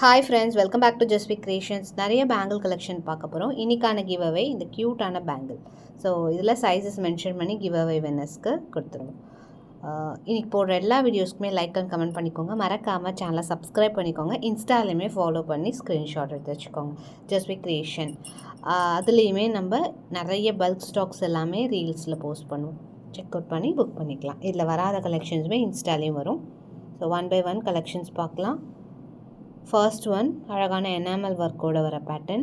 Hi friends, welcome back to Jaswik creations. நிறைய bangle collection பார்க்க போகிறோம். இன்றைக்கான கிவ் அவே இந்த க்யூட்டான பேங்கிள். ஸோ இதில் சைஸஸ் மென்ஷன் பண்ணி கிவ் அவே வின்னர்ஸ்க்கு கொடுத்துருவோம். இன்றைக்கி போடுற எல்லா வீடியோஸ்க்குமே லைக் அண்ட் கமெண்ட் பண்ணிக்கோங்க. மறக்காமல் சேனலை சப்ஸ்கிரைப் பண்ணிக்கோங்க. இன்ஸ்டாலையுமே ஃபாலோ பண்ணி ஸ்க்ரீன்ஷாட் எடுத்து வச்சுக்கோங்க. ஜஸ்விக் கிரியேஷன் அதுலேயுமே நம்ம நிறைய பல்க் ஸ்டாக்ஸ் எல்லாமே ரீல்ஸில் போஸ்ட் பண்ணுவோம். செக் அவுட் பண்ணி புக் பண்ணிக்கலாம். இதில் வராத கலெக்ஷன்ஸுமே இன்ஸ்டாலேயும் வரும். So one by one collections பார்க்கலாம். ஃபர்ஸ்ட் ஒன் அழகான எனாமல் ஒர்க்கோட வர பேட்டர்ன்,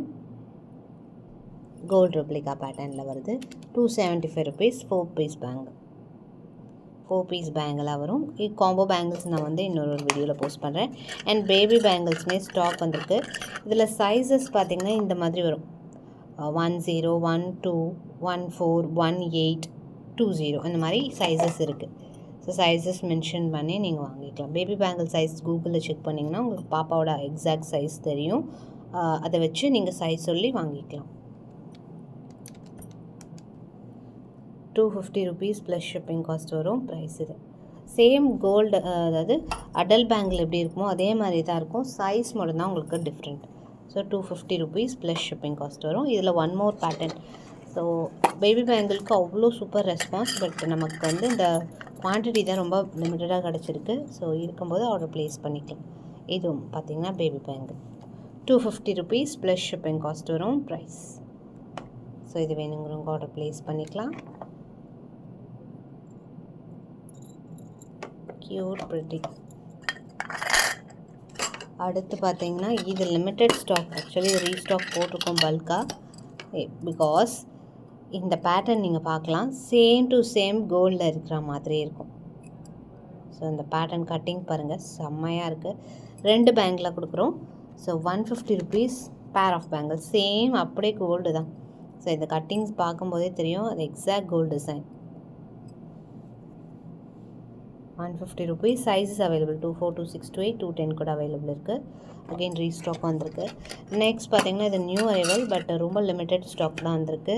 கோல்டு ரெப்ளிகா பேட்டர்னில் வருது. 275 ருபீஸ். 4 பீஸ் பேங்கிள், 4 பீஸ் பேங்கிளாக வரும். காம்போ பேங்கிள்ஸ் நான் வந்து இன்னொரு வீடியோவில் போஸ்ட் பண்ணுறேன். அண்ட் பேபி பேங்கிள்ஸுமே ஸ்டாக் வந்திருக்கு. இதில் சைஸஸ் பார்த்திங்கன்னா இந்த மாதிரி வரும். 10, 12, 14, 18, 20 இந்த மாதிரி சைஸஸ் இருக்குது. ஸோ சைஸஸ் மென்ஷன் பண்ணி நீங்கள் வாங்கிக்கலாம். பேபி பேங்கிள் சைஸ் கூகுளில் செக் பண்ணிங்கன்னா உங்களுக்கு பாப்பாவோட எக்ஸாக்ட் சைஸ் தெரியும். அதை வச்சு நீங்கள் சைஸ் சொல்லி வாங்கிக்கலாம். 250 ருபீஸ் ப்ளஸ் ஷிப்பிங் காஸ்ட் வரும். ப்ரைஸ் இது சேம் கோல்டு, அதாவது அடல் பேங்கிள் எப்படி இருக்குமோ அதே மாதிரி தான் இருக்கும். சைஸ் மட்டும் தான் உங்களுக்கு different. So 250 rupees plus shipping cost வரும். இதில் one more pattern. So baby பேங்கிளுக்கு அவ்வளோ சூப்பர் ரெஸ்பான்ஸ். பட் நமக்கு வந்து இந்த குவான்டிட்டி தான் ரொம்ப லிமிட்டடாக கிடச்சிருக்கு. ஸோ இருக்கும்போது ஆர்டர் ப்ளேஸ் பண்ணிக்கலாம். இதுவும் பார்த்திங்கன்னா baby bangle 250 rupees plus shipping cost வரும். ப்ரைஸ். ஸோ இது வேணுங்கிறவங்க ஆர்டர் ப்ளேஸ் பண்ணிக்கலாம். Cute pretty. அடுத்து பார்த்திங்கன்னா இது லிமிட்டட் ஸ்டாக். ஆக்சுவலி இது ரீஸ்டாக் போட்டிருக்கோம் பல்காக. பிகாஸ் இந்த பேட்டர்ன் நீங்கள் பார்க்கலாம், சேம் டு சேம் கோல்டில் இருக்கிற மாதிரி இருக்கும். ஸோ இந்த பேட்டர்ன் கட்டிங் பாருங்கள், செம்மையாக இருக்குது. 2 பேங்கில் கொடுக்குறோம். So 150 rupees pair of bangle. Same அப்படியே கோல்டு தான். ஸோ இந்த கட்டிங்ஸ் பார்க்கும்போதே தெரியும் அது exact gold design. 150 rupees. Sizes available 24, 26, 28, 210 கூட அவைலபிள் இருக்குது. அகெயின் ரீஸ்டாக் வந்திருக்கு. நெக்ஸ்ட் பார்த்திங்கன்னா இது நியூ அரைவல், பட் ரொம்ப லிமிட்டட் ஸ்டாக் தான் வந்திருக்கு.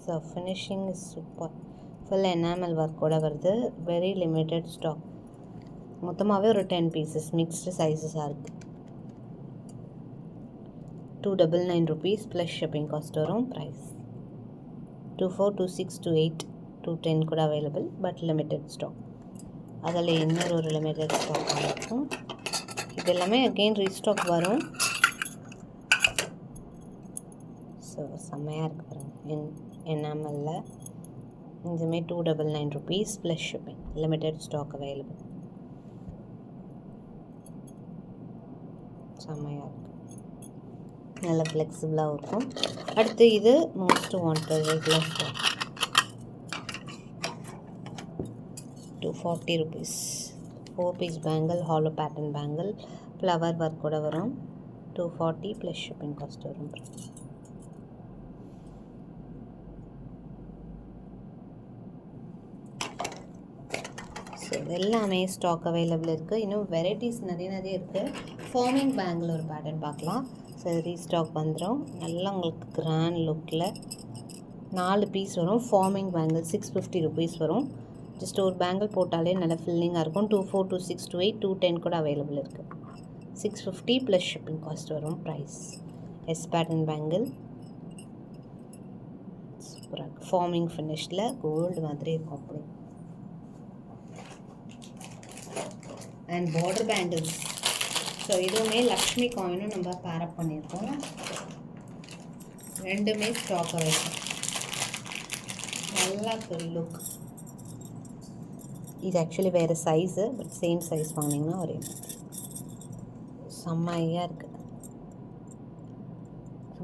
So finishing is super. Full enamel ஒர்க்கோட வருது. Very limited stock. மொத்தமாகவே ஒரு 10 பீசஸ் மிக்ஸ்டு சைஸஸாக இருக்குது. 299 ருபீஸ் ப்ளஸ் ஷிப்பிங் காஸ்ட் வரும். ப்ரைஸ் 24, 26, 28, 210 கூட அவைலபிள், பட் லிமிட்டட் ஸ்டாக். அதில் இன்னொரு லிமிட்டட் ஸ்டாக் இருக்கும். இது எல்லாமே அகெயின் ரீஸ்டாக் வரும். ஸோ செம்மையாக இருக்குது பாருங்கள். எனாமலில் இதுவுமே 299 rupees plus shipping. Limited stock available. செம்மையாக இருக்குது, நல்ல ஃப்ளெக்சிபிளாக இருக்கும். அடுத்து இது most wanted regular stock. 240 rupees. 4 piece bangle, hollow pattern bangle, flower ஒர்க்கோட வரும். 240 ப்ளஸ் ஷிப்பிங் காஸ்ட் வரும். ஸோ இது எல்லாமே ஸ்டாக் அவைலபிள் இருக்குது. இன்னும் வெரைட்டிஸ் நிறைய இருக்குது. ஃபார்மிங் பேங்கில் ஒரு பேட்டர்ன் பார்க்கலாம். ஸோ ரீஸ்டாக் வந்துடும். நல்லா உங்களுக்கு கிராண்ட் லுக்கில் 4 பீஸ் வரும். ஃபார்மிங் பேங்கிள் 650 ருபீஸ் வரும். ஜஸ்ட் ஒரு பேங்கிள் போட்டாலே நல்லா ஃபில்லிங்காக இருக்கும். 24, 26, 28, 210 கூட அவைலபிள் இருக்குது. 650 ப்ளஸ் ஷிப்பிங் காஸ்ட் வரும். ப்ரைஸ். எஸ் பேட்டர்ன் பேங்கிள் சூப்பராக இருக்குது. ஃபார்மிங் ஃபினிஷில் கோல்டு மாதிரி இருக்கும் அப்படி. And border bangles. ஸோ இதுவுமே லக்ஷ்மி காயினும் நம்ம பேரப் பண்ணியிருக்கோம். ரெண்டுமே ஸ்டாக் ஆகிருக்கும். நல்லா இருக்குது லுக். இது ஆக்சுவலி வேறு சைஸு, பட் சேம் சைஸ் வாங்கினீங்கன்னா ஒரே செம்மையாக இருக்குது.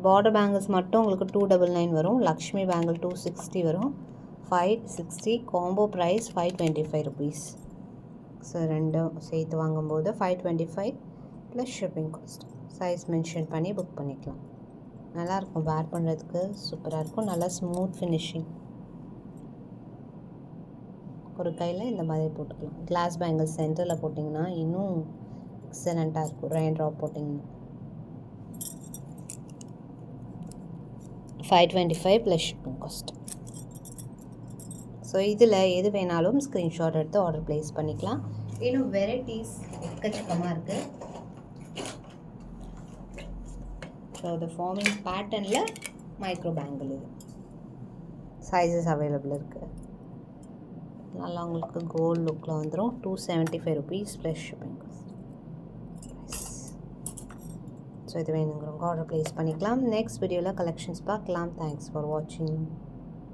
பார்டர் பேங்கிள்ஸ் மட்டும் உங்களுக்கு 299 வரும். லக்ஷ்மி பேங்கிள் 260 வரும். 560. Combo price 525 rupees. ஸோ ரெண்டும் சேர்த்து வாங்கும்போது 525 plus shipping cost. Size mention பண்ணி புக் பண்ணிக்கலாம். நல்லாயிருக்கும், வேர் பண்ணுறதுக்கு சூப்பராக இருக்கும். நல்லா ஸ்மூத் ஃபினிஷிங். ஒரு கையில் இந்த மாதிரி போட்டுக்கலாம். கிளாஸ் பேங்கிள் சென்டரில் போட்டிங்கன்னா இன்னும் எக்ஸலண்ட்டாக இருக்கும். ரெயின் ட்ராப் போட்டிங்கன்னா 525 ப்ளஸ் ஷிப்பிங் காஸ்ட். ஸோ இதில் எது வேணாலும் ஸ்க்ரீன்ஷாட் எடுத்து ஆர்டர் ப்ளேஸ் பண்ணிக்கலாம். இன்னும் வெரைட்டிஸ் எக்கச்சக்கமாக இருக்குது. ஸோ த ஃபார்மிங் பேட்டர்னில் மைக்ரோ பேங்கிள் இது சைஸஸ் அவைலபிள் இருக்குது. நல்லா உங்களுக்கு கோல்டு லுக்கில் வந்துடும். 275 rupees plus shipping cost. So இது வேணுங்கிறவங்க ஆர்டர் ப்ளேஸ் பண்ணிக்கலாம். நெக்ஸ்ட் வீடியோவில் கலெக்ஷன்ஸ் பார்க்கலாம். தேங்க்ஸ் ஃபார் வாட்சிங்.